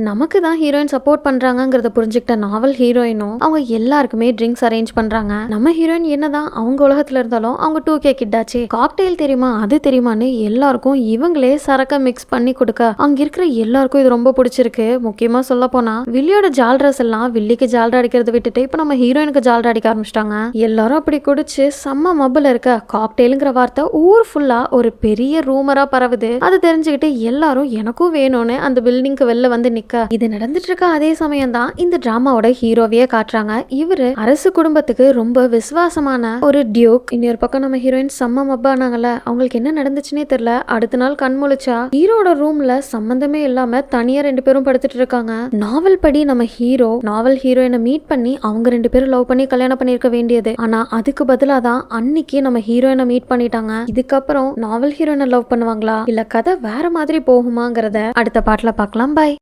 நமக்கு தான் heroine support பண்றாங்கங்கறத புரிஞ்சுக்கிட்ட நாவல் ஹீரோயினும் அவங்க எல்லாருக்குமே ட்ரிங்க்ஸ் அரேஞ்ச் பண்றாங்க. நம்ம ஹீரோயின் என்னதான் அவங்க உலகத்துல இருந்தாலும் அவங்க 2K கிட்டாச்சு. காக்டெயில் தெரியுமா அது தெரியுமான்னு எல்லாருக்கும் இவங்களே சரக்க மிக்ஸ் பண்ணி கொடுக்க அங்க இருக்கிற எல்லாருக்கும் இது ரொம்ப பிடிச்சிருக்கு. முக்கியமா சொல்ல போனா வில்லியோட ஜால்ரஸ் எல்லாம் வில்லிக்கு ஜால்ரா அடிக்கிறத விட்டுட்டு இப்ப நம்ம ஹீரோயினுக்கு ஜால்ரா அடிக்க ஆரம்பிச்சிட்டாங்க. எல்லாரும் அப்படி குடிச்சு செம்ம மப்புல இருக்க காக்டெயிலுங்கிற வார்த்தை ஊர் ஃபுல்லா ஒரு பெரிய ரூமரா பரவுது. அது தெரிஞ்சுக்கிட்டு எல்லாரும் எனக்கும் வேணும்னு அந்த பில்டிங்க்கு வெளில வந்து இது நடந்துட்டு இருக்க அதே சமயம் தான் இந்த டிராமாவோட ஹீரோவையே காட்டுறாங்க. இவரு அரசு குடும்பத்துக்கு ரொம்ப விசுவாசமான ஒரு டியூக். இன்னொரு பக்கம் நம்ம ஹீரோயின் செம்ம மப்பானாங்கல்ல, அவங்களுக்கு என்ன நடந்துச்சுன்னே தெரியல. அடுத்த நாள் கண் முழிச்சா ஹீரோட ரூம்ல சம்பந்தமே இல்லாம தனியா 2 பேரும் படுத்துட்டு இருக்காங்க. நாவல் படி நம்ம ஹீரோ நாவல் ஹீரோயினை மீட் பண்ணி அவங்க 2 பேரும் லவ் பண்ணி கல்யாணம் பண்ணிருக்க வேண்டியது. ஆனா அதுக்கு பதிலா தான் அன்னைக்கு நம்ம ஹீரோயினை மீட் பண்ணிட்டாங்க. இதுக்கப்புறம் நாவல் ஹீரோயினை லவ் பண்ணுவாங்களா இல்ல கதை வேற மாதிரி போகுமாங்கிறத அடுத்த பாட்டுல பார்க்கலாம். பாய்.